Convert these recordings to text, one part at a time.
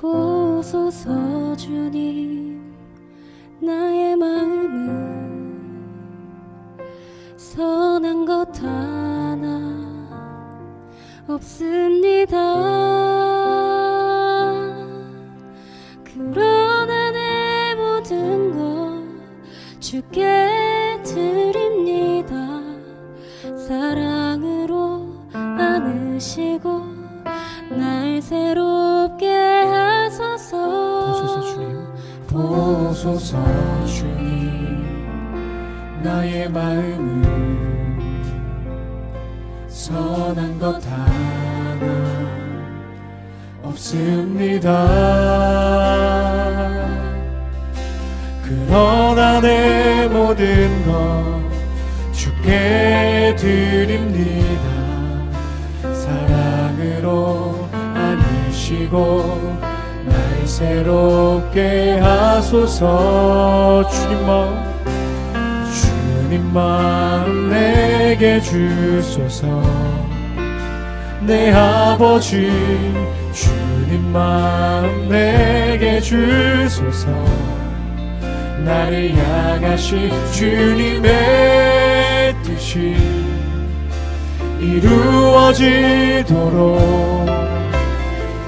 보소서 주님, 나의 마음은 선한 것 하나 없습니다. 그러나 내 모든 것 주께 드립니다. 사랑으로 안으시고 날 새롭게 하소서. 보소서 주님, 보소서 주님, 나의 마음은 선한 것 하나 없습니다. 그러나 내 모든 것 주께 드립니다. 사랑으로 안으시고 날 새롭게 하소서. 주님 마음 내게 주소서. 내 아버지 주님 마음 내게 주소서. 나를 향하신 주님의 뜻이 이루어지도록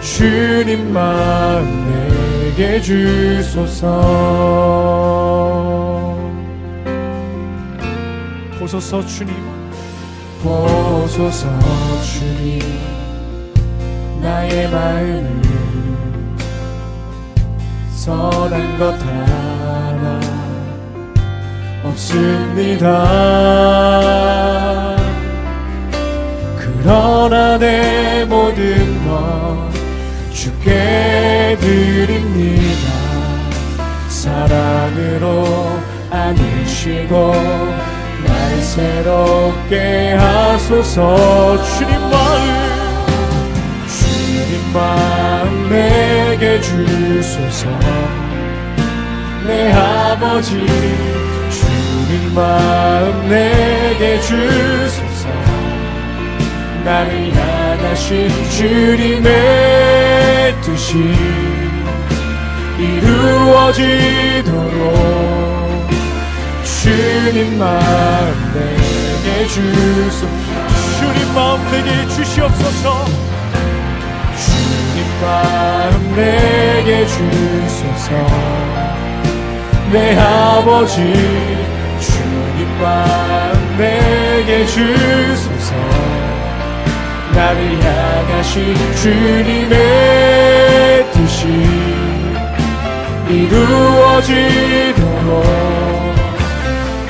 주님 마음 내게 주소서. 보소서 주님, 보소서 주님, 나의 마음은 선한 것 하나 없습니다. 그러나 내 모든 것 주께 드립니다. 사랑으로 안으시고 날 새롭게 하소서. 주님 마음 내게 주소서. 내 아버지 주님 마음 내게 주소서. 나를 향하신 주님의 뜻이 이루어지도록 주님 마음 내게 주소서. 주님 마음 내게 주시옵소서. 주님 마음 내게 주소서. 내 아버지 주님 마음 내게 주소서. 나를 향하신 주님의 뜻이 이루어지도록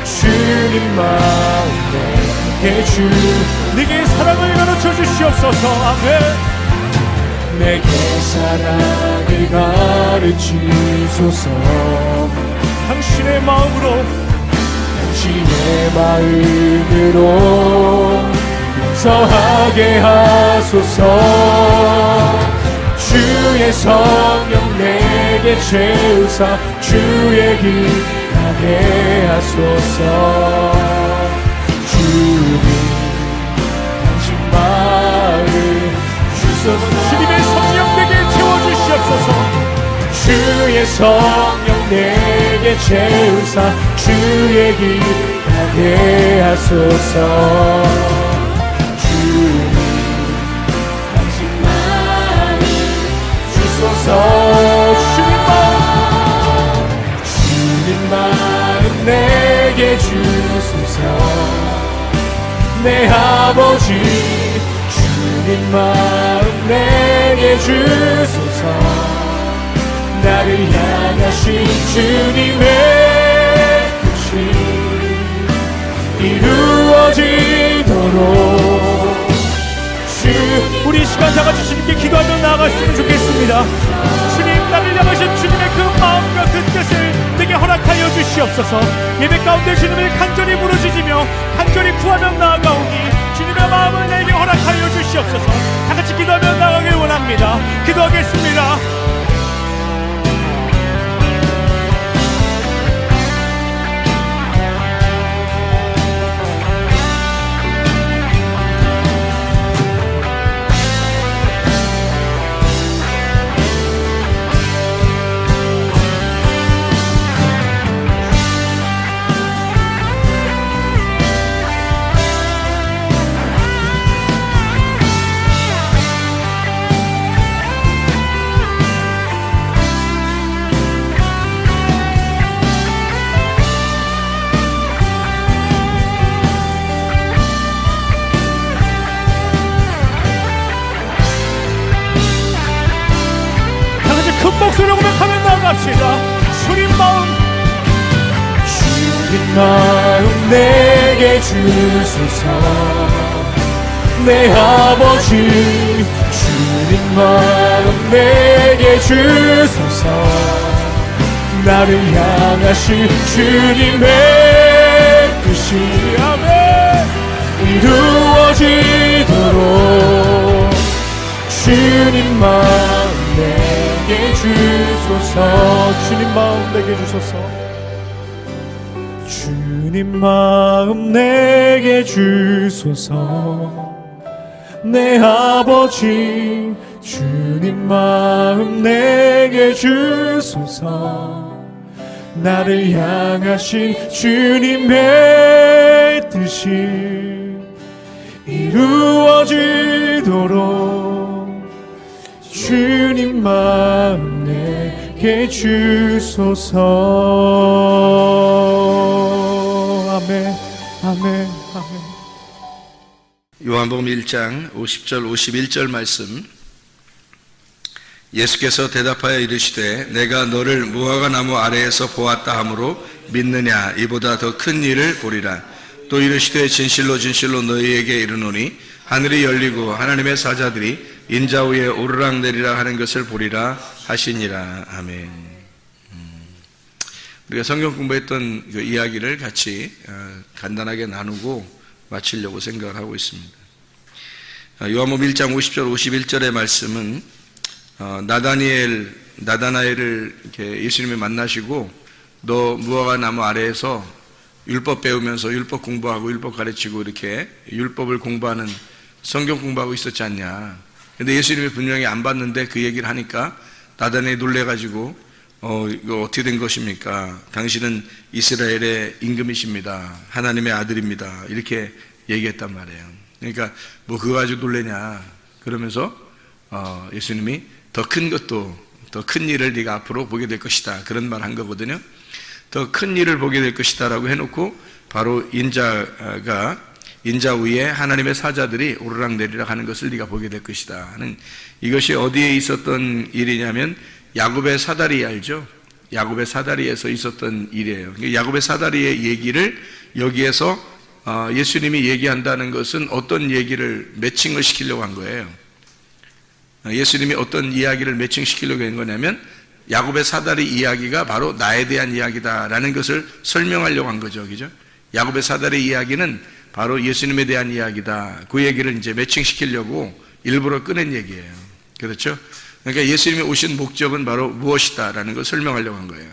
주님 마음 내게 내게 사랑을 가르쳐 주시옵소서. 아멘. 내게 사랑을 가르치소서. 당신의 마음으로 용서하게 하소서. 주의 성령 내게 채우사 주의 길 가게 하소서. 주님 당신 마음 주소서. 주님의 성령 내게 채워주시옵소서. 주의 성령 내게 채우사 주의 길 가게 하소서. 주님 당신 마음 주소서. 주님 마음 내게 주소서. 내 아버지 주님 마음 내게 주소서. 나를 향하신 주님의 뜻이 이루어지도록 우리 시간 다 같이 주님께 기도하며 나아갔으면 좋겠습니다. 주님, 나를 향하신 주님의 그 마음과 그 뜻을 내게 허락하여 주시옵소서. 예배 가운데 주님을 간절히 부르짖으며 간절히 구하며 나아가오니 주님의 마음을 내게 허락하여 주시옵소서. 다 같이 기도하며 나아가길 원합니다. 기도하겠습니다. 목소리로 고백하며 나갑시다. 주님 마음, 주님 마음 내게 주소서. 내 아버지, 주님 마음 내게 주소서. 나를 향하신 주님의 뜻이 이루어지도록 주님 마음 내게 주소서. 주님 마음 내게 주소서. 주님 마음 내게 주소서. 내 아버지, 주님 마음 내게 주소서. 나를 향하신 주님의 뜻이 이루어지도록 주님 마음 내게 주소서. 아멘, 아멘, 아멘. 요한복음 1장 50절 51절 말씀. 예수께서 대답하여 이르시되 내가 너를 무화과 나무 아래에서 보았다 하므로 믿느냐? 이보다 더 큰 일을 보리라. 또 이르시되 진실로 진실로 너희에게 이르노니 하늘이 열리고 하나님의 사자들이 인자 위에 오르락내리락 하는 것을 보리라 하시니라. 아멘. 우리가 성경 공부했던 그 이야기를 같이 간단하게 나누고 마치려고 생각을 하고 있습니다. 요한복음 1장 50절 51절의 말씀은 나다나엘을 이렇게 예수님이 만나시고 너 무화과 나무 아래에서 율법 배우면서 율법 공부하고 율법 가르치고 이렇게 율법을 공부하는 성경 공부하고 있었지 않냐. 근데 예수님이 분명히 안 봤는데 그 얘기를 하니까 나다나엘이 놀래가지고 이거 어떻게 된 것입니까? 당신은 이스라엘의 임금이십니다. 하나님의 아들입니다. 이렇게 얘기했단 말이에요. 그러니까 뭐 그거 가지고 놀래냐. 그러면서 예수님이 더 큰 것도, 더 큰 일을 네가 앞으로 보게 될 것이다. 그런 말 한 거거든요. 더 큰 일을 보게 될 것이다 라고 해놓고 바로 인자 위에 하나님의 사자들이 오르락내리락 하는 것을 네가 보게 될 것이다 하는, 이것이 어디에 있었던 일이냐면 야곱의 사다리 알죠? 야곱의 사다리에서 있었던 일이에요. 야곱의 사다리의 얘기를 여기에서 예수님이 얘기한다는 것은 어떤 얘기를 매칭을 시키려고 한 거예요. 예수님이 어떤 이야기를 매칭시키려고 한 거냐면 야곱의 사다리 이야기가 바로 나에 대한 이야기다라는 것을 설명하려고 한 거죠. 그죠? 야곱의 사다리 이야기는 바로 예수님에 대한 이야기다. 그 얘기를 이제 매칭시키려고 일부러 꺼낸 얘기예요. 그렇죠? 그러니까 예수님이 오신 목적은 바로 무엇이다라는 걸 설명하려고 한 거예요.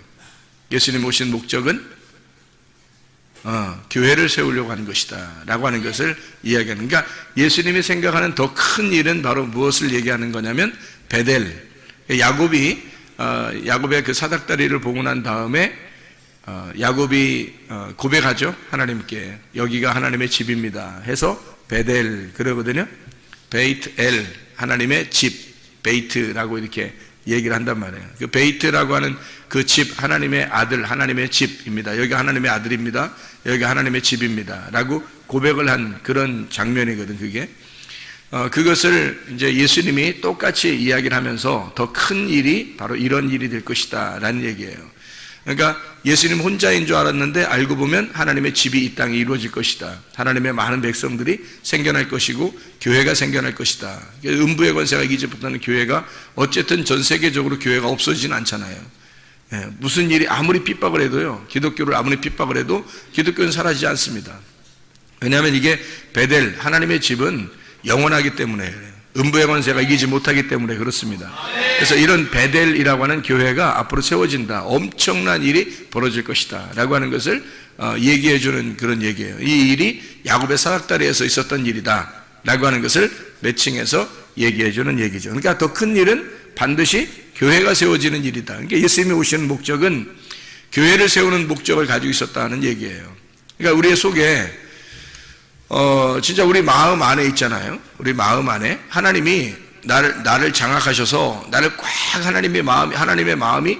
예수님 오신 목적은 교회를 세우려고 하는 것이다 라고 하는 것을 이야기하는, 그러니까 예수님이 생각하는 더 큰 일은 바로 무엇을 얘기하는 거냐면 베델, 야곱의 그 사닥다리를 보고 난 다음에 야곱이 고백하죠. 하나님께 여기가 하나님의 집입니다 해서 베델 그러거든요. 베이트 엘, 하나님의 집, 베이트라고 이렇게 얘기를 한단 말이에요. 그 베이트라고 하는 그 집, 하나님의 아들, 하나님의 집입니다. 여기가 하나님의 아들입니다. 여기가 하나님의 집입니다 라고 고백을 한 그런 장면이거든. 그게 그것을 이제 예수님이 똑같이 이야기를 하면서 더 큰 일이 바로 이런 일이 될 것이다 라는 얘기예요. 그러니까 예수님 혼자인 줄 알았는데 알고 보면 하나님의 집이 이 땅에 이루어질 것이다. 하나님의 많은 백성들이 생겨날 것이고 교회가 생겨날 것이다. 음부의 권세가 이기지부터는 교회가 어쨌든 전 세계적으로 교회가 없어지진 않잖아요. 무슨 일이 아무리 핍박을 해도요, 기독교를 아무리 핍박을 해도 기독교는 사라지지 않습니다. 왜냐하면 이게 베델, 하나님의 집은 영원하기 때문에, 음부의 권세가 이기지 못하기 때문에 그렇습니다. 그래서 이런 베델이라고 하는 교회가 앞으로 세워진다, 엄청난 일이 벌어질 것이다 라고 하는 것을 얘기해 주는 그런 얘기예요. 이 일이 야곱의 사닥다리에서 있었던 일이다 라고 하는 것을 매칭해서 얘기해 주는 얘기죠. 그러니까 더 큰 일은 반드시 교회가 세워지는 일이다. 그러니까 예수님이 오시는 목적은 교회를 세우는 목적을 가지고 있었다는 얘기예요. 그러니까 우리의 속에 진짜 우리 마음 안에 있잖아요. 우리 마음 안에 하나님이 나를 장악하셔서 나를 꽉 하나님의 마음이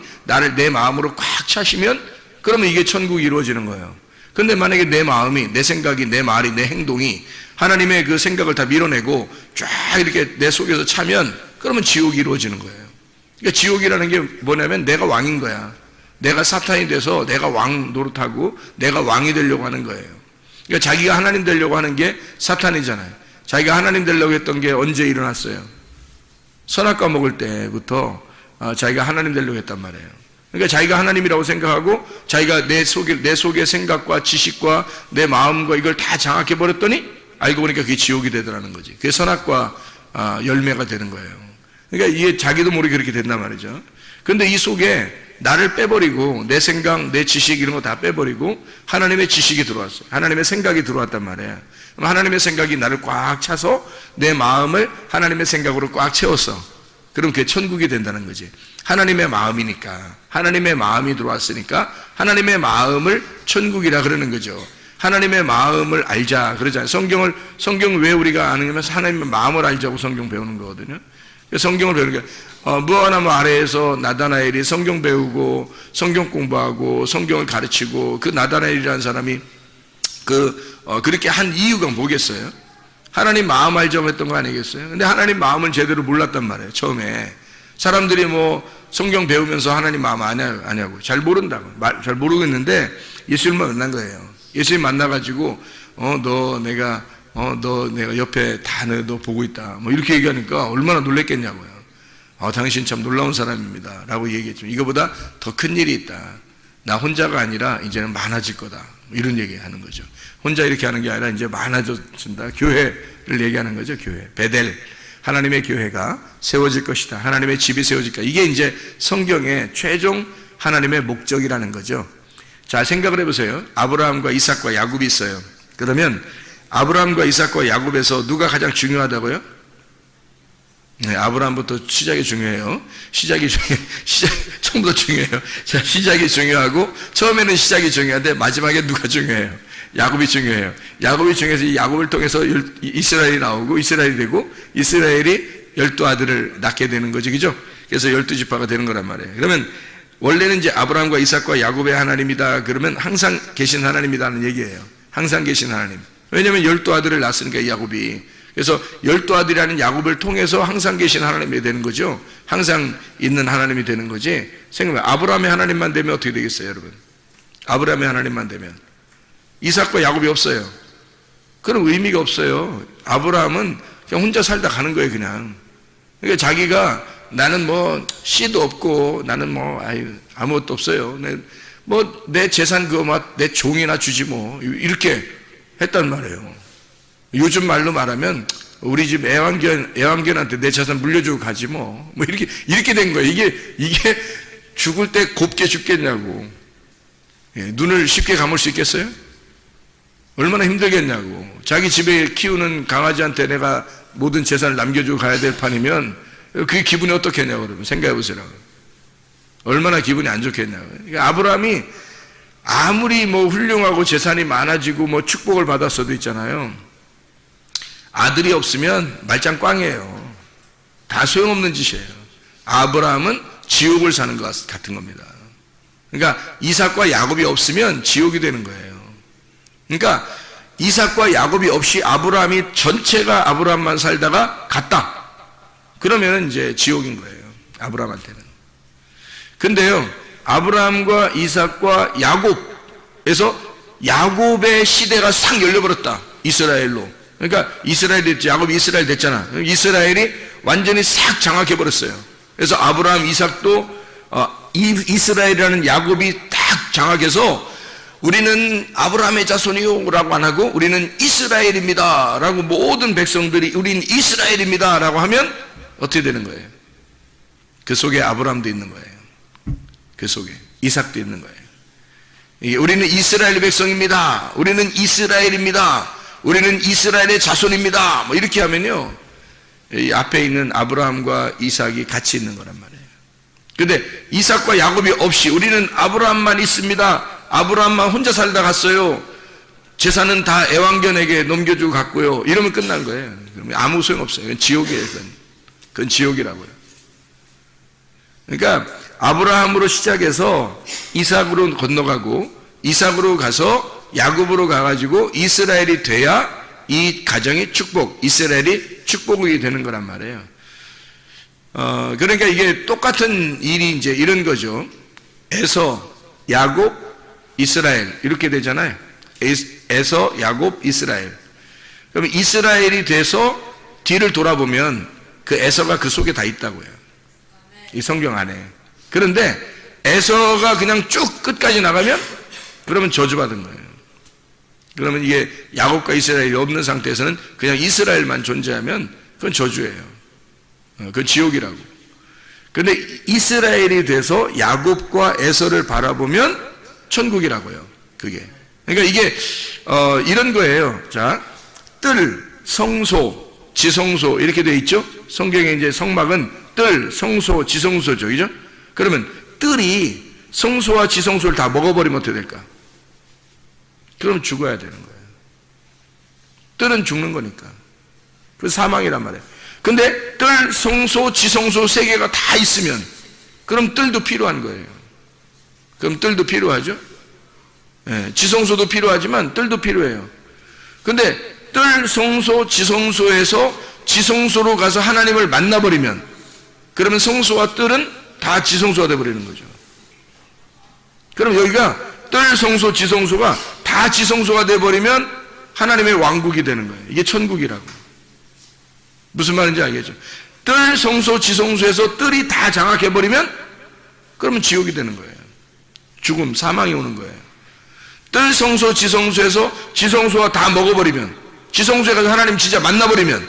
내 마음으로 꽉 차시면 그러면 이게 천국이 이루어지는 거예요. 근데 만약에 내 마음이, 내 생각이, 내 말이, 내 행동이 하나님의 그 생각을 다 밀어내고 쫙 이렇게 내 속에서 차면 그러면 지옥이 이루어지는 거예요. 그러니까 지옥이라는 게 뭐냐면 내가 왕인 거야. 내가 사탄이 돼서 내가 왕 노릇하고 내가 왕이 되려고 하는 거예요. 그러니까 자기가 하나님 되려고 하는 게 사탄이잖아요. 자기가 하나님 되려고 했던 게 언제 일어났어요? 선악과 먹을 때부터 자기가 하나님 되려고 했단 말이에요. 그러니까 자기가 하나님이라고 생각하고 자기가 내 속의 생각과 지식과 내 마음과 이걸 다 장악해 버렸더니 알고 보니까 그게 지옥이 되더라는 거지. 그게 선악과 열매가 되는 거예요. 그러니까 이게 자기도 모르게 그렇게 된단 말이죠. 그런데 이 속에 나를 빼버리고 내 생각, 내 지식 이런 거 다 빼버리고 하나님의 지식이 들어왔어요. 하나님의 생각이 들어왔단 말이에요. 그럼 하나님의 생각이 나를 꽉 차서 내 마음을 하나님의 생각으로 꽉 채웠어. 그럼 그게 천국이 된다는 거지. 하나님의 마음이니까, 하나님의 마음이 들어왔으니까 하나님의 마음을 천국이라 그러는 거죠. 하나님의 마음을 알자 그러잖아요. 성경을 왜 우리가 아느냐면 하나님의 마음을 알자고 성경 배우는 거거든요. 성경을 배우는 게 무화과나무 아래에서 나다나엘이 성경 배우고 성경 공부하고 성경을 가르치고 그 나다나엘이라는 사람이 그렇게 한 이유가 뭐겠어요? 하나님 마음 알자고 했던 거 아니겠어요? 근데 하나님 마음을 제대로 몰랐단 말이에요. 처음에 사람들이 뭐 성경 배우면서 하나님 마음 아냐고 잘 모른다고 잘 모르겠는데 예수님만 만난 거예요. 예수님 만나가지고 너 내가 옆에 다 너 보고 있다 뭐 이렇게 얘기하니까 얼마나 놀랬겠냐고요. 당신 참 놀라운 사람입니다 라고 얘기했죠. 이거보다 더 큰 일이 있다. 나 혼자가 아니라 이제는 많아질 거다 이런 얘기하는 거죠. 혼자 이렇게 하는 게 아니라 이제 많아진다. 교회를 얘기하는 거죠. 교회 베델, 하나님의 교회가 세워질 것이다. 하나님의 집이 세워질 것이다. 이게 이제 성경의 최종 하나님의 목적이라는 거죠. 자, 생각을 해보세요. 아브라함과 이삭과 야곱이 있어요. 그러면 아브라함과 이삭과 야곱에서 누가 가장 중요하다고요? 네, 아브라함부터 시작이 중요해요. 처음부터 중요해요. 자, 시작이 중요하고 처음에는 시작이 중요한데 마지막에 누가 중요해요? 야곱이 중요해요. 야곱이 중요해서 이 야곱을 통해서 이스라엘이 나오고 이스라엘이 되고 이스라엘이 12아들을 낳게 되는 거죠. 그죠? 그래서 12지파가 되는 거란 말이에요. 그러면 원래는 이제 아브라함과 이삭과 야곱의 하나님이다 그러면 항상 계신 하나님이다는 얘기예요. 항상 계신 하나님. 왜냐하면 12아들을 낳았으니까 야곱이. 그래서 12아들이라는 야곱을 통해서 항상 계신 하나님이 되는 거죠. 항상 있는 하나님이 되는 거지. 생각해보면 아브라함의 하나님만 되면 어떻게 되겠어요, 여러분? 아브라함의 하나님만 되면 이삭과 야곱이 없어요. 그럼 의미가 없어요. 아브라함은 그냥 혼자 살다 가는 거예요, 그냥. 그러니까 자기가 나는 뭐 씨도 없고 나는 뭐 아무것도 없어요. 내 재산 그거 내 종이나 주지 뭐 이렇게 했단 말이에요. 요즘 말로 말하면 우리 집 애완견한테 내 재산 물려주고 가지 뭐 이렇게 된 거예요. 이게 죽을 때 곱게 죽겠냐고. 눈을 쉽게 감을 수 있겠어요? 얼마나 힘들겠냐고. 자기 집에 키우는 강아지한테 내가 모든 재산을 남겨주고 가야 될 판이면 그 기분이 어떻겠냐고. 그러면 생각해 보세요. 얼마나 기분이 안 좋겠냐고. 그러니까 아브라함이 아무리 뭐 훌륭하고 재산이 많아지고 뭐 축복을 받았어도 있잖아요. 아들이 없으면 말짱 꽝이에요. 다 소용없는 짓이에요. 아브라함은 지옥을 사는 것 같은 겁니다. 그러니까 이삭과 야곱이 없으면 지옥이 되는 거예요. 그러니까 이삭과 야곱이 없이 아브라함이 전체가 아브라함만 살다가 갔다. 그러면 이제 지옥인 거예요. 아브라함한테는. 근데요, 아브라함과 이삭과 야곱에서 야곱의 시대가 싹 열려버렸다. 이스라엘로. 그러니까 이스라엘이 됐지. 야곱이 이스라엘 됐잖아. 이스라엘이 완전히 싹 장악해버렸어요. 그래서 아브라함, 이삭도 이스라엘이라는 야곱이 딱 장악해서 우리는 아브라함의 자손이요 라고 안 하고 우리는 이스라엘입니다 라고 모든 백성들이 우리는 이스라엘입니다 라고 하면 어떻게 되는 거예요? 그 속에 아브라함도 있는 거예요. 그 속에 이삭도 있는 거예요. 우리는 이스라엘 백성입니다. 우리는 이스라엘입니다. 우리는 이스라엘의 자손입니다. 뭐 이렇게 하면요, 이 앞에 있는 아브라함과 이삭이 같이 있는 거란 말이에요. 근데 이삭과 야곱이 없이 우리는 아브라함만 있습니다. 아브라함만 혼자 살다 갔어요. 재산은 다 애완견에게 넘겨주고 갔고요. 이러면 끝난 거예요. 그러면 아무 소용없어요. 그건 지옥이에요. 그건 지옥이라고요. 그러니까 아브라함으로 시작해서 이삭으로 건너가고 이삭으로 가서 야곱으로 가가지고 이스라엘이 돼야 이 가정이 축복, 이스라엘이 축복이 되는 거란 말이에요. 그러니까 이게 똑같은 일이 이제 이런 거죠. 에서, 야곱, 이스라엘 이렇게 되잖아요. 에서, 야곱, 이스라엘. 그러면 이스라엘이 돼서 뒤를 돌아보면 그 에서가 그 속에 다 있다고요. 이 성경 안에. 그런데 에서가 그냥 쭉 끝까지 나가면 그러면 저주받은 거예요. 그러면 이게 야곱과 이스라엘이 없는 상태에서는 그냥 이스라엘만 존재하면 그건 저주예요. 그건 지옥이라고. 그런데 이스라엘이 돼서 야곱과 에서를 바라보면 천국이라고요. 그게. 그러니까 이게 이런 거예요. 자, 뜰, 성소, 지성소 이렇게 돼 있죠. 성경에 이제 성막은 뜰, 성소, 지성소죠. 그죠? 그러면 뜰이 성소와 지성소를 다 먹어버리면 어떻게 될까? 그럼 죽어야 되는 거예요. 뜰은 죽는 거니까. 그 사망이란 말이에요. 근데 뜰, 성소, 지성소 세 개가 다 있으면 그럼 뜰도 필요한 거예요. 그럼 뜰도 필요하죠. 예, 지성소도 필요하지만 뜰도 필요해요. 근데 뜰, 성소, 지성소에서 지성소로 가서 하나님을 만나버리면 그러면 성소와 뜰은 다 지성소가 돼버리는 거죠. 그럼 여기가 뜰, 성소, 지성소가 다 지성소가 돼버리면 하나님의 왕국이 되는 거예요. 이게 천국이라고. 무슨 말인지 알겠죠? 뜰, 성소, 지성소에서 뜰이 다 장악해버리면 그러면 지옥이 되는 거예요. 죽음, 사망이 오는 거예요. 뜰, 성소, 지성소에서 지성소가 다 먹어버리면, 지성소에 가서 하나님 진짜 만나버리면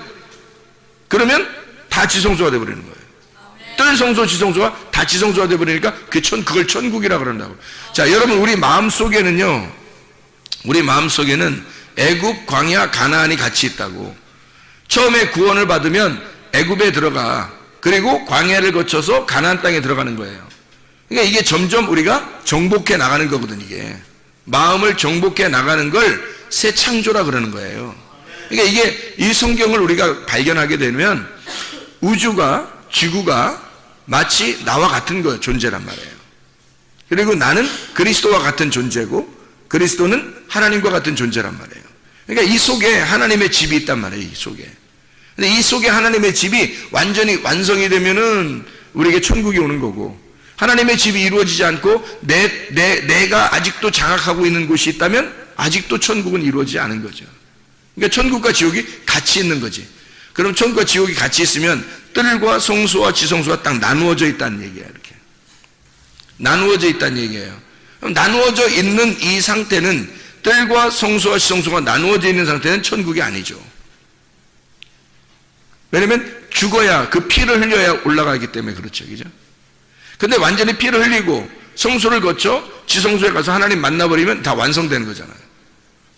그러면 다 지성소가 돼버리는 거예요. 뜰, 성소, 지성소가 다 지성소가 돼버리니까 그걸 천국이라 그런다고. 자, 여러분 우리 마음속에는요, 우리 마음속에는 애굽, 광야, 가나안이 같이 있다고. 처음에 구원을 받으면 애굽에 들어가, 그리고 광야를 거쳐서 가나안 땅에 들어가는 거예요. 그러니까 이게 점점 우리가 정복해 나가는 거거든. 이게 마음을 정복해 나가는 걸 새 창조라 그러는 거예요. 그러니까 이게 이 성경을 우리가 발견하게 되면 우주가, 지구가 마치 나와 같은 거 존재란 말이에요. 그리고 나는 그리스도와 같은 존재고 그리스도는 하나님과 같은 존재란 말이에요. 그러니까 이 속에 하나님의 집이 있단 말이에요. 이 속에. 근데 이 속에 하나님의 집이 완전히 완성이 되면은 우리에게 천국이 오는 거고, 하나님의 집이 이루어지지 않고 내가 아직도 장악하고 있는 곳이 있다면 아직도 천국은 이루어지지 않은 거죠. 그러니까 천국과 지옥이 같이 있는 거지. 그럼 천국과 지옥이 같이 있으면 뜰과 성소와 지성소가 딱 나누어져 있다는 얘기예요. 이렇게 나누어져 있다는 얘기예요. 그럼 나누어져 있는 이 상태는, 뜰과 성소와 지성소가 나누어져 있는 상태는 천국이 아니죠. 왜냐면 죽어야, 그 피를 흘려야 올라가기 때문에 그렇죠. 그죠? 근데 완전히 피를 흘리고 성소를 거쳐 지성소에 가서 하나님 만나버리면 다 완성되는 거잖아요.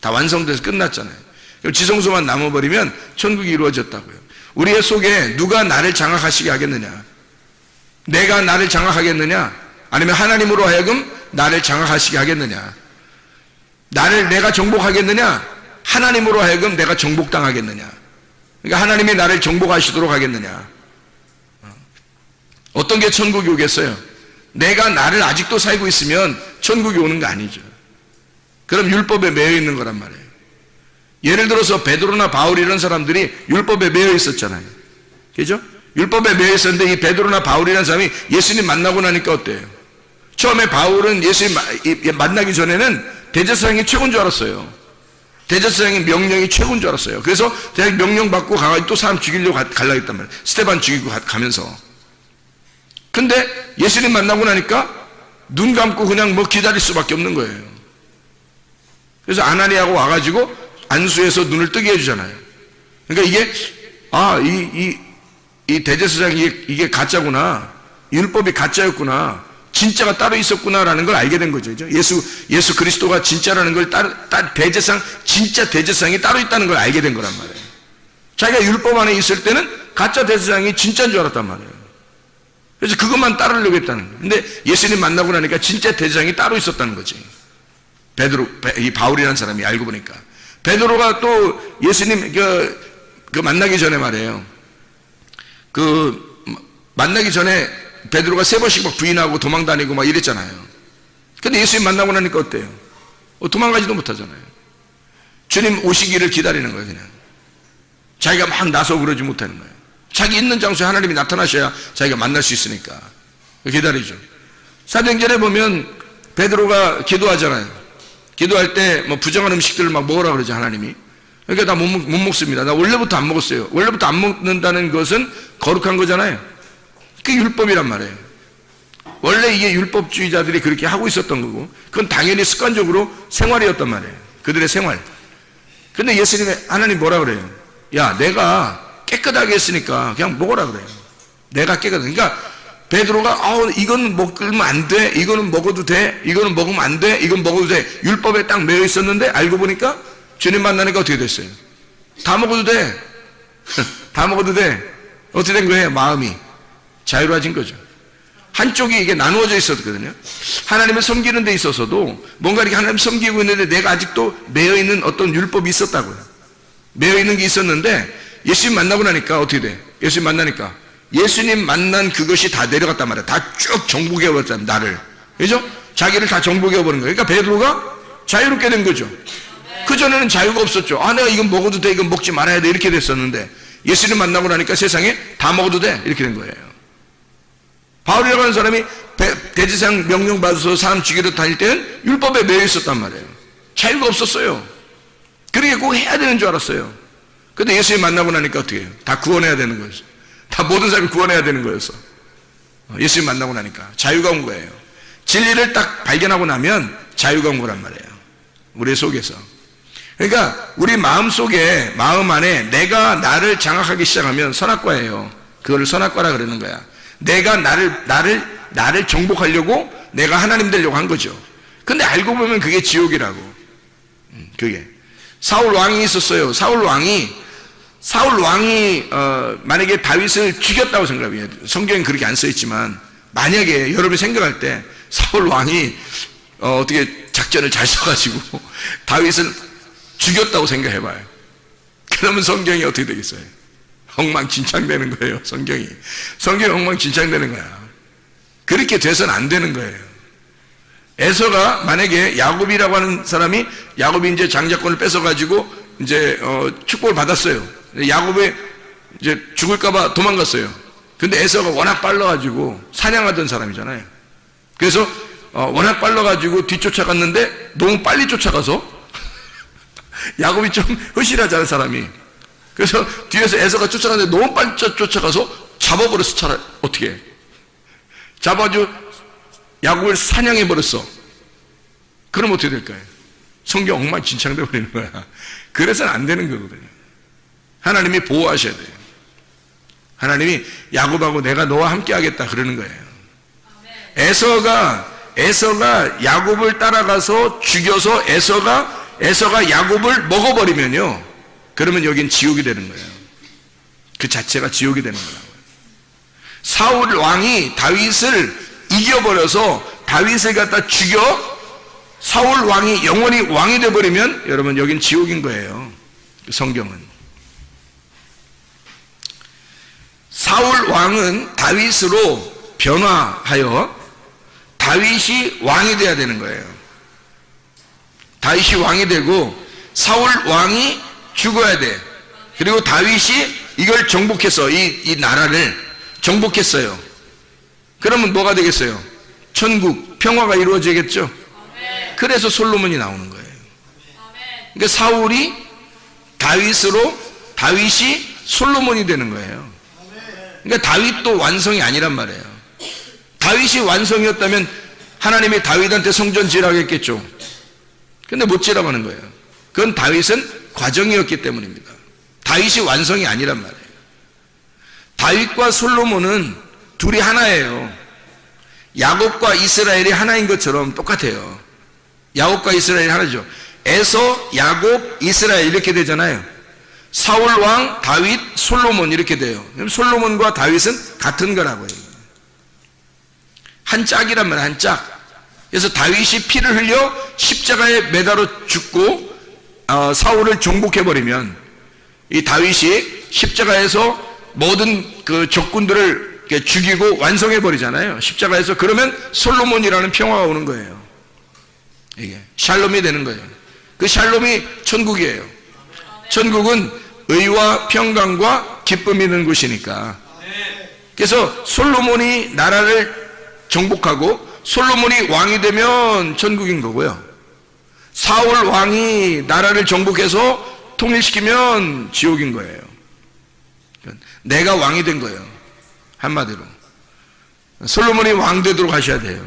다 완성돼서 끝났잖아요. 지성소만 남아버리면 천국이 이루어졌다고요. 우리의 속에 누가 나를 장악하시게 하겠느냐? 내가 나를 장악하겠느냐? 아니면 하나님으로 하여금 나를 장악하시게 하겠느냐? 내가 정복하겠느냐? 하나님으로 하여금 내가 정복당하겠느냐? 그러니까 하나님이 나를 정복하시도록 하겠느냐? 어떤 게 천국이 오겠어요? 내가 나를 아직도 살고 있으면 천국이 오는 거 아니죠. 그럼 율법에 매여 있는 거란 말이에요. 예를 들어서 베드로나 바울 이런 사람들이 율법에 매여 있었잖아요. 그죠? 율법에 매여 있었는데 이 베드로나 바울이라는 사람이 예수님 만나고 나니까 어때요? 처음에 바울은 예수님 만나기 전에는 대제사장이 최고인 줄 알았어요. 대제사장의 명령이 최고인 줄 알았어요. 그래서 대학 명령 받고 가가지고 또 사람 죽이려고 가려고 했단 말이에요. 스테반 죽이고 가면서. 근데 예수님 만나고 나니까 눈 감고 그냥 뭐 기다릴 수밖에 없는 거예요. 그래서 아나니아가 와가지고 안수해서 눈을 뜨게 해주잖아요. 그러니까 이게 이 대제사장이 이게 가짜구나, 율법이 가짜였구나, 진짜가 따로 있었구나라는 걸 알게 된 거죠. 예수 그리스도가 진짜라는 걸 진짜 대제사장이 따로 있다는 걸 알게 된 거란 말이에요. 자기가 율법 안에 있을 때는 가짜 대제사장이 진짜인 줄 알았단 말이에요. 그래서 그것만 따르려고 했다는 거예요. 근데 예수님 만나고 나니까 진짜 대제사장이 따로 있었다는 거지. 이 바울이라는 사람이 알고 보니까. 베드로가 또 예수님 만나기 전에 말이에요. 만나기 전에 베드로가 3번씩 막 부인하고 도망 다니고 막 이랬잖아요. 근데 예수님 만나고 나니까 어때요? 도망가지도 못하잖아요. 주님 오시기를 기다리는 거예요. 그냥 자기가 막 나서고 그러지 못하는 거예요. 자기 있는 장소에 하나님이 나타나셔야 자기가 만날 수 있으니까 기다리죠. 사도행전에 보면 베드로가 기도하잖아요. 기도할 때 뭐 부정한 음식들을 막 먹으라 그러죠, 하나님이. 그러니까 나 못 먹습니다. 나 원래부터 안 먹었어요. 원래부터 안 먹는다는 것은 거룩한 거잖아요. 그게 율법이란 말이에요. 원래 이게 율법주의자들이 그렇게 하고 있었던 거고, 그건 당연히 습관적으로 생활이었단 말이에요. 그들의 생활. 근데 예수님이, 하나님 뭐라 그래요? 야, 내가 깨끗하게 했으니까 그냥 먹어라 그래요. 내가 깨끗하게. 그러니까 베드로가 이건 먹으면 안 돼, 이거는 먹어도 돼, 이거는 먹으면 안 돼, 이건 먹어도 돼, 율법에 딱 매여 있었는데 알고 보니까 주님 만나니까 어떻게 됐어요? 다 먹어도 돼. 다 먹어도 돼. 어떻게 된 거예요? 마음이 자유로워진 거죠. 한쪽이 이게 나누어져 있었거든요. 하나님을 섬기는 데 있어서도 뭔가 이렇게 하나님 섬기고 있는데 내가 아직도 매여 있는 어떤 율법이 있었다고요. 매여 있는 게 있었는데 예수님 만나고 나니까 어떻게 돼? 예수님 만나니까 예수님 만난 그것이 다 내려갔단 말이야. 다 쭉 정복해버렸잖아, 나를. 그죠? 자기를 다 정복해버린 거예요. 그러니까 베드로가 자유롭게 된 거죠. 그전에는 자유가 없었죠. 내가 이건 먹어도 돼, 이건 먹지 말아야 돼, 이렇게 됐었는데 예수님 만나고 나니까 세상에 다 먹어도 돼, 이렇게 된 거예요. 바울이라고 하는 사람이 대제사장 명령 받아서 사람 죽이러 다닐 때는 율법에 매여 있었단 말이에요. 자유가 없었어요. 그러니까 꼭 해야 되는 줄 알았어요. 근데 예수님 만나고 나니까 어떻게 해요? 다 구원해야 되는 거였어요. 다 모든 사람이 구원해야 되는 거였어. 예수님 만나고 나니까 자유가 온 거예요. 진리를 딱 발견하고 나면 자유가 온 거란 말이에요. 우리 속에서. 그러니까 우리 마음 속에, 마음 안에 내가 나를 장악하기 시작하면 선악과예요. 그거를 선악과라 그러는 거야. 내가 나를 정복하려고 내가 하나님 되려고 한 거죠. 근데 알고 보면 그게 지옥이라고. 그게. 사울 왕이 있었어요. 사울 왕이 만약에 다윗을 죽였다고 생각해요. 성경엔 그렇게 안 써있지만 만약에 여러분이 생각할 때 사울 왕이 어떻게 작전을 잘 써가지고 다윗을 죽였다고 생각해봐요. 그러면 성경이 어떻게 되겠어요? 엉망진창되는 거예요. 성경이 엉망진창되는 거야. 그렇게 돼서는 안 되는 거예요. 에서가 만약에 야곱이라고 하는 사람이, 야곱이 이제 장자권을 뺏어가지고 이제 축복을 받았어요. 야곱이 이제 죽을까봐 도망갔어요. 근데 에서가 워낙 빨라가지고 사냥하던 사람이잖아요. 그래서 워낙 빨라가지고 뒤쫓아갔는데 너무 빨리 쫓아가서 야곱이 좀 흐실하잖아요, 사람이. 그래서 뒤에서 에서가 쫓아가는데 너무 빨리 쫓아가서 잡아버렸어. 어떻게 해? 잡아가지고 야곱을 사냥해버렸어. 그럼 어떻게 될까요? 성경 엉망진창돼 버리는 거야. 그래서는 안 되는 거거든요. 하나님이 보호하셔야 돼요. 하나님이 야곱하고 내가 너와 함께 하겠다 그러는 거예요. 에서가 야곱을 따라가서 죽여서 에서가 야곱을 먹어버리면요, 그러면 여긴 지옥이 되는 거예요. 그 자체가 지옥이 되는 거라고요. 사울 왕이 다윗을 이겨버려서 다윗을 갖다 죽여 사울 왕이 영원히 왕이 되어버리면 여러분 여긴 지옥인 거예요. 성경은. 사울 왕은 다윗으로 변화하여 다윗이 왕이 돼야 되는 거예요. 다윗이 왕이 되고 사울 왕이 죽어야 돼. 그리고 다윗이 이걸 정복해서 이 나라를 정복했어요. 그러면 뭐가 되겠어요? 천국, 평화가 이루어지겠죠? 그래서 솔로몬이 나오는 거예요. 그러니까 사울이 다윗이 솔로몬이 되는 거예요. 그러니까 다윗도 완성이 아니란 말이에요. 다윗이 완성이었다면 하나님이 다윗한테 성전 지으라고 했겠죠. 근데 못 지으라고 하는 거예요. 그건 다윗은 과정이었기 때문입니다. 다윗이 완성이 아니란 말이에요. 다윗과 솔로몬은 둘이 하나예요. 야곱과 이스라엘이 하나인 것처럼 똑같아요. 야곱과 이스라엘이 하나죠. 에서, 야곱, 이스라엘 이렇게 되잖아요. 사울 왕, 다윗, 솔로몬 이렇게 돼요. 그럼 솔로몬과 다윗은 같은 거라고요. 한 짝이란 말이에요. 한 짝. 그래서 다윗이 피를 흘려 십자가에 매달아 죽고 사울을 정복해버리면 이 다윗이 십자가에서 모든 그 적군들을 죽이고 완성해버리잖아요. 십자가에서. 그러면 솔로몬이라는 평화가 오는 거예요. 이게 샬롬이 되는 거예요. 그 샬롬이 천국이에요. 천국은 의와 평강과 기쁨이 있는 곳이니까. 그래서 솔로몬이 나라를 정복하고 솔로몬이 왕이 되면 천국인 거고요. 사울 왕이 나라를 정복해서 통일시키면 지옥인 거예요. 내가 왕이 된 거예요. 한마디로 솔로몬이 왕 되도록 하셔야 돼요.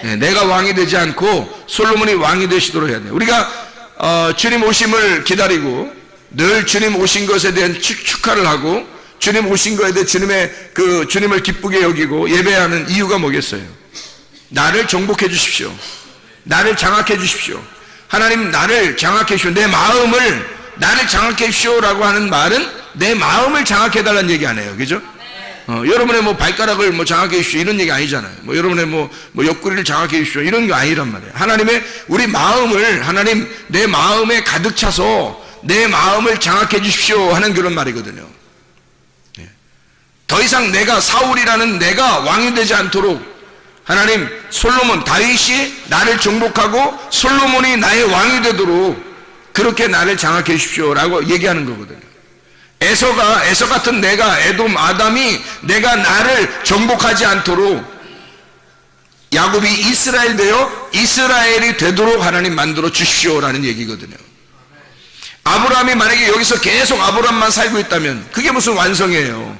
네, 내가 왕이 되지 않고 솔로몬이 왕이 되시도록 해야 돼요. 우리가 주님 오심을 기다리고 늘 주님 오신 것에 대한 축하를 하고 주님 오신 것에 대해 주님을 기쁘게 여기고 예배하는 이유가 뭐겠어요? 나를 정복해 주십시오. 나를 장악해 주십시오. 하나님 나를 장악해 주십시오. 내 마음을 나를 장악해 주십시오라고 하는 말은 내 마음을 장악해 달라는 얘기 아니에요. 그죠? 여러분의 발가락을 장악해 주십시오 이런 얘기 아니잖아요. 여러분의 옆구리를 장악해 주십시오 이런 거 아니란 말이에요. 하나님의 우리 마음을 하나님 내 마음에 가득 차서 내 마음을 장악해 주십시오 하는 그런 말이거든요. 더 이상 내가 사울이라는 내가 왕이 되지 않도록 하나님 솔로몬 다윗이 나를 정복하고 솔로몬이 나의 왕이 되도록 그렇게 나를 장악해 주십시오 라고 얘기하는 거거든요. 에서 같은 내가 에돔 아담이 내가 나를 정복하지 않도록 야곱이 이스라엘 되어 이스라엘이 되도록 하나님 만들어 주십시오라는 얘기거든요. 아브라함이 만약에 여기서 계속 아브라함만 살고 있다면 그게 무슨 완성이에요.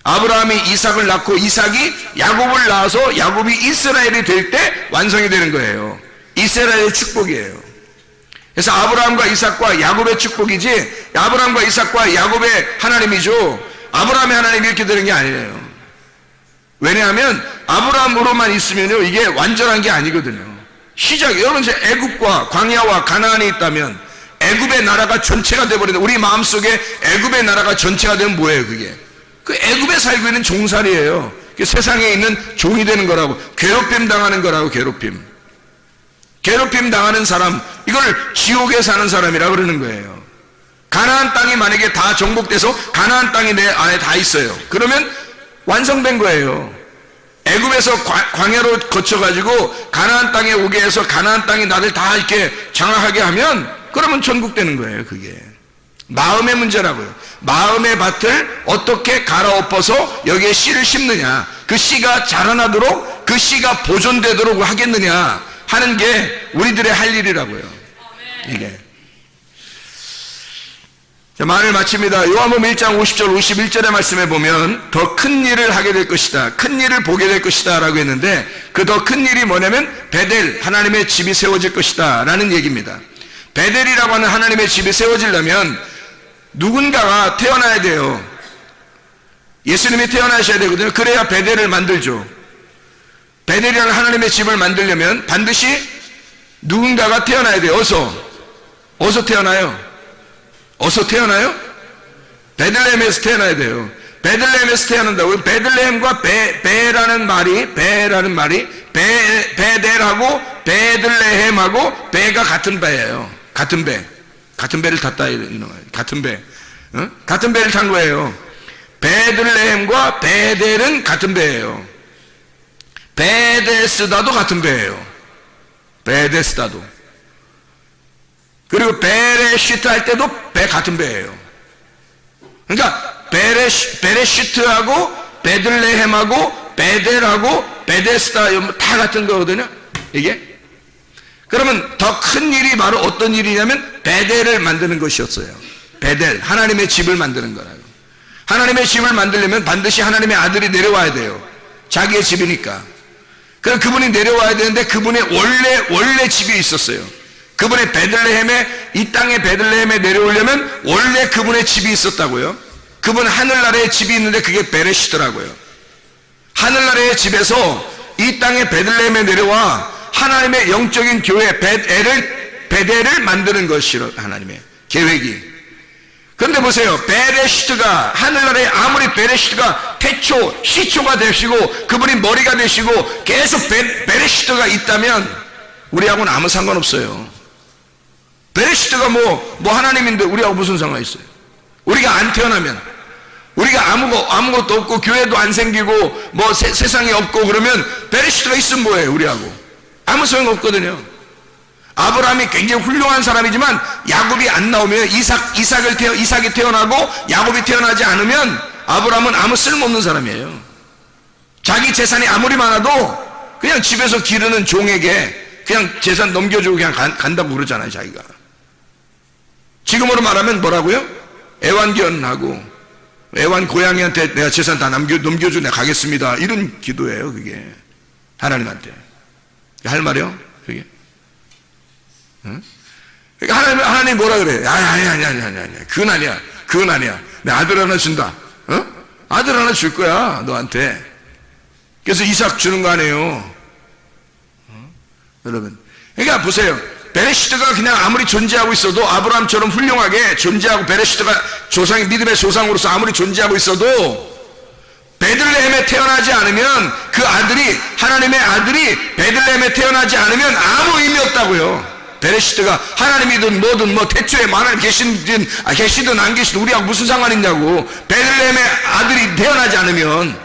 아브라함이 이삭을 낳고 이삭이 야곱을 낳아서 야곱이 이스라엘이 될 때 완성이 되는 거예요. 이스라엘의 축복이에요. 그래서 아브라함과 이삭과 야곱의 축복이지 아브라함과 이삭과 야곱의 하나님이죠. 아브라함의 하나님이 이렇게 되는 게 아니에요. 왜냐하면 아브라함으로만 있으면요 이게 완전한 게 아니거든요. 여러분 이제 애굽과 광야와 가나안이 있다면 애굽의 나라가 전체가 돼버린다. 우리 마음속에 애굽의 나라가 전체가 되면 뭐예요 그게? 그 애굽에 살고 있는 종살이에요. 세상에 있는 종이 되는 거라고. 괴롭힘 당하는 거라고. 괴롭힘 당하는 사람, 이걸 지옥에 사는 사람이라 그러는 거예요. 가나안 땅이 만약에 다 정복돼서 가나안 땅이 내 안에 다 있어요. 그러면 완성된 거예요. 애굽에서 광야로 거쳐가지고 가나안 땅에 오게 해서 가나안 땅이 나를 다 이렇게 장악하게 하면 그러면 천국 되는 거예요. 그게 마음의 문제라고요. 마음의 밭을 어떻게 갈아엎어서 여기에 씨를 심느냐, 그 씨가 자라나도록 그 씨가 보존되도록 하겠느냐 하는 게 우리들의 할 일이라고요. 이게 자, 말을 마칩니다. 요한복음 1장 50절 51절의 말씀에 보면 더 큰 일을 하게 될 것이다, 큰 일을 보게 될 것이다 라고 했는데 그 더 큰 일이 뭐냐면 베델, 하나님의 집이 세워질 것이다 라는 얘기입니다. 베델이라고 하는 하나님의 집이 세워지려면 누군가가 태어나야 돼요. 예수님이 태어나셔야 되거든요. 그래야 베델을 만들죠. 베델이라는 하나님의 집을 만들려면 반드시 누군가가 태어나야 돼요. 어서 태어나요? 베들레헴에서 태어나야 돼요. 베들레헴에서 태어난다고요. 베들레헴과 베라는 말이 베델하고 베들레헴하고 베가 같은 배예요. 같은 배를 탔다 이런 거예요. 같은 배를 탄 거예요. 베들레헴과 베델은 같은 배예요. 베데스다도 같은 배예요. 베데스다도. 그리고 베레시트 할 때도 같은 배예요. 그러니까 베레시트하고 베들레헴하고 베델하고 베데스다 다 같은 거거든요. 이게. 그러면 더 큰 일이 바로 어떤 일이냐면 베델을 만드는 것이었어요. 베델, 하나님의 집을 만드는 거라고. 하나님의 집을 만들려면 반드시 하나님의 아들이 내려와야 돼요. 자기의 집이니까. 그럼 그분이 내려와야 되는데 그분의 원래 집이 있었어요. 그분의 이 땅의 베들레헴에 내려오려면 원래 그분의 집이 있었다고요. 그분 하늘나라의 집이 있는데 그게 베레시더라고요. 하늘나라의 집에서 이 땅의 베들레헴에 내려와 하나님의 영적인 교회 베델을 만드는 것이로 하나님의 계획이. 그런데 보세요. 베레시트가 하늘나라에 아무리 베레시트가 태초, 시초가 되시고 그분이 머리가 되시고 계속 베레시트가 있다면 우리하고는 아무 상관없어요. 베레시트가 뭐 하나님인데 우리하고 무슨 상관이 있어요? 우리가 안 태어나면, 우리가 아무것도 없고 교회도 안 생기고 뭐 세상에 없고 그러면 베레시트가 있으면 뭐예요? 우리하고 아무 소용 없거든요. 아브라함이 굉장히 훌륭한 사람이지만 야곱이 안 나오면 이삭이 태어나고 야곱이 태어나지 않으면 아브라함은 아무 쓸모없는 사람이에요. 자기 재산이 아무리 많아도 그냥 집에서 기르는 종에게 그냥 재산 넘겨주고 그냥 간다고 그러잖아요, 자기가. 지금으로 말하면 뭐라고요? 애완견하고 애완 고양이한테 내가 재산 다 넘겨주고 내가 가겠습니다. 이런 기도예요, 그게. 하나님한테. 할 말이요? 그게. 응? 그러니까 하나님 뭐라 그래? 아니야. 그건 아니야. 그건 아니야. 내 아들 하나 준다. 어? 아들 하나 줄 거야, 너한테. 그래서 이삭 주는 거 아니에요. 여러분. 그러니까 보세요. 베레시드가 그냥 아무리 존재하고 있어도 아브라함처럼 훌륭하게 존재하고 베레시드가 믿음의 조상으로서 아무리 존재하고 있어도 베들레헴에 태어나지 않으면 그 아들이, 하나님의 아들이 베들레헴에 태어나지 않으면 아무 의미 없다고요. 베레시드가 하나님이든 뭐든 뭐 태초에 하나님 계시든 안 계시든 우리하고 무슨 상관 있냐고. 베들레헴에 아들이 태어나지 않으면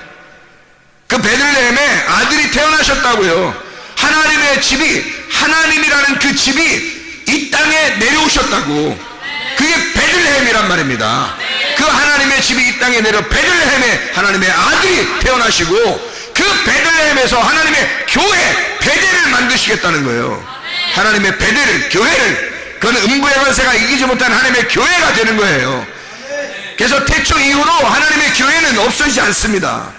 그 베들레헴에 아들이 태어나셨다고요. 하나님의 집이, 하나님이라는 그 집이 이 땅에 내려오셨다고. 그게 베들레헴이란 말입니다. 그 하나님의 집이 이 땅에 내려 베들레헴에 하나님의 아들이 태어나시고 그 베들레헴에서 하나님의 교회, 베델을 만드시겠다는 거예요. 하나님의 베델을, 교회를, 그건 음부의 권세가 이기지 못한 하나님의 교회가 되는 거예요. 그래서 태초 이후로 하나님의 교회는 없어지지 않습니다.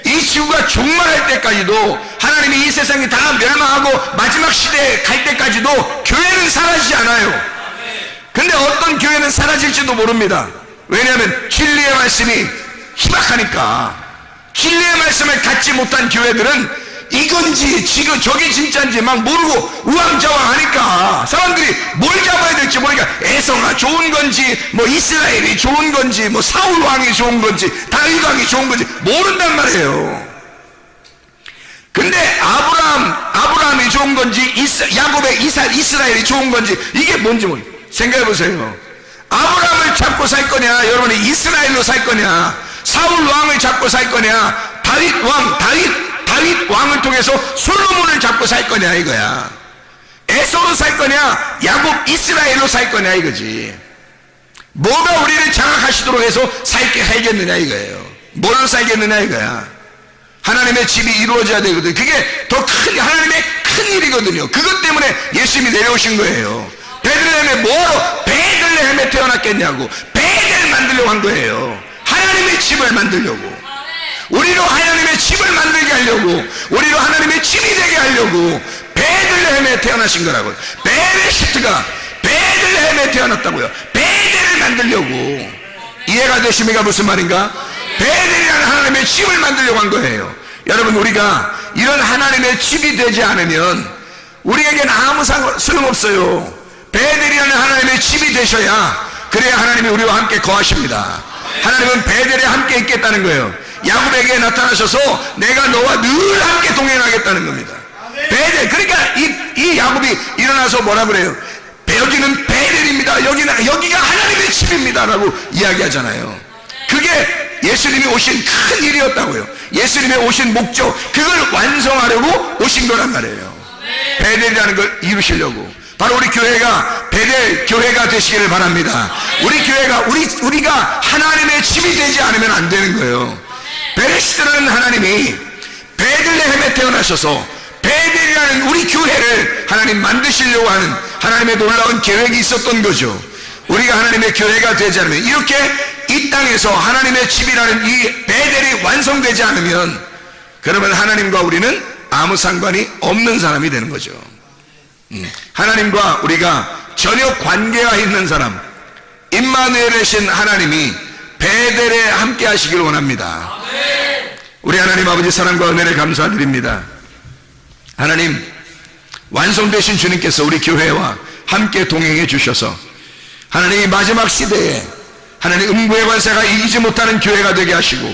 이 지구가 종말할 때까지도, 하나님이 이 세상이 다 멸망하고 마지막 시대에 갈 때까지도 교회는 사라지지 않아요. 근데 어떤 교회는 사라질지도 모릅니다. 왜냐하면 진리의 말씀이 희박하니까. 진리의 말씀을 갖지 못한 교회들은 이건지 지금 저게 진짜인지 막 모르고 우왕좌왕하니까 사람들이 뭘 잡아야 될지 모르니까 에서가 좋은 건지 뭐 이스라엘이 좋은 건지 뭐 사울 왕이 좋은 건지 다윗 왕이 좋은 건지 모른단 말이에요. 근데 아브라함이 좋은 건지 야곱의 이스라엘이 좋은 건지 이게 뭔지 생각해 보세요. 아브라함을 잡고 살 거냐, 여러분이 이스라엘로 살 거냐, 사울 왕을 잡고 살 거냐, 다윗 왕을 통해서 솔로몬을 잡고 살 거냐 이거야. 에서로 살 거냐, 야곱 이스라엘로 살 거냐 이거지. 뭐가 우리를 장악하시도록 해서 살겠느냐 이거예요. 뭘로 살겠느냐 이거야. 하나님의 집이 이루어져야 되거든. 그게 더 큰, 하나님의 큰 일이거든요. 그것 때문에 예수님이 내려오신 거예요. 베들레헴에 뭐하러 베들레헴에 태어났겠냐고. 베델 만들려고 한 거예요. 하나님의 집을 만들려고. 우리로 하나님의 집을 만들게 하려고, 우리로 하나님의 집이 되게 하려고 베들레헴에 태어나신 거라고요. 베레시트가 베들레헴에 태어났다고요. 베델을 만들려고. 이해가 되십니까? 무슨 말인가? 베델이라는 하나님의 집을 만들려고 한 거예요. 여러분, 우리가 이런 하나님의 집이 되지 않으면 우리에게는 아무 소용없어요. 베델이라는 하나님의 집이 되셔야, 그래야 하나님이 우리와 함께 거하십니다. 하나님은 베델에 함께 있겠다는 거예요. 야곱에게 나타나셔서 내가 너와 늘 함께 동행하겠다는 겁니다. 베델. 그러니까 이 야곱이 일어나서 뭐라 그래요? 여기는 베델입니다. 여기가 하나님의 집입니다 라고 이야기하잖아요. 그게 예수님이 오신 큰 일이었다고요. 예수님의 오신 목적, 그걸 완성하려고 오신 거란 말이에요. 베델이라는 걸 이루시려고. 바로 우리 교회가 베델 교회가 되시기를 바랍니다. 우리 교회가 우리가 하나님의 집이 되지 않으면 안 되는 거예요. 베레시드라는 하나님이 베들레헴에 태어나셔서 베델이라는 우리 교회를 하나님 만드시려고 하는 하나님의 놀라운 계획이 있었던 거죠. 우리가 하나님의 교회가 되지 않으면, 이렇게 이 땅에서 하나님의 집이라는 이 베델이 완성되지 않으면, 그러면 하나님과 우리는 아무 상관이 없는 사람이 되는 거죠. 하나님과 우리가 전혀 관계가 있는 사람, 임마누엘이신 하나님이 베델에 함께 하시길 원합니다. 우리 하나님 아버지 사랑과 은혜를 감사드립니다. 하나님, 완성되신 주님께서 우리 교회와 함께 동행해 주셔서 하나님이 마지막 시대에 하나님 음부의 권세가 이기지 못하는 교회가 되게 하시고,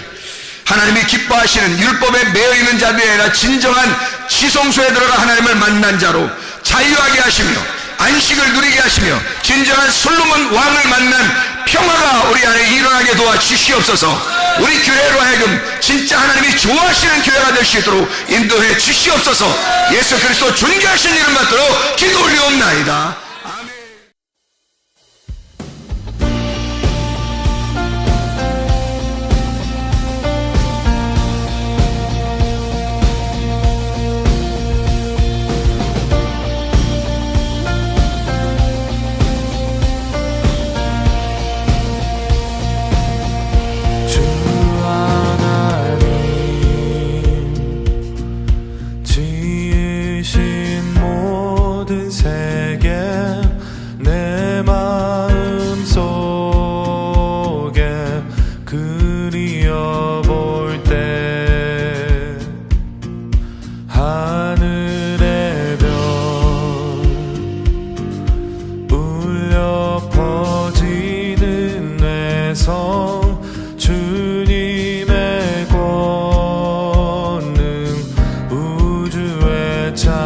하나님이 기뻐하시는 율법에 매여 있는 자들이 아니라 진정한 지성소에 들어가 하나님을 만난 자로 자유하게 하시며 안식을 누리게 하시며 진정한 솔로몬 왕을 만난 평화가 우리 안에 일어나게 도와주시옵소서. 우리 교회로 하여금 진짜 하나님이 좋아하시는 교회가 될 수 있도록 인도해 주시옵소서. 예수 그리스도 존귀하신 이름 받들어 기도 올리옵나이다. 아멘. 주님의 권능 우주의 자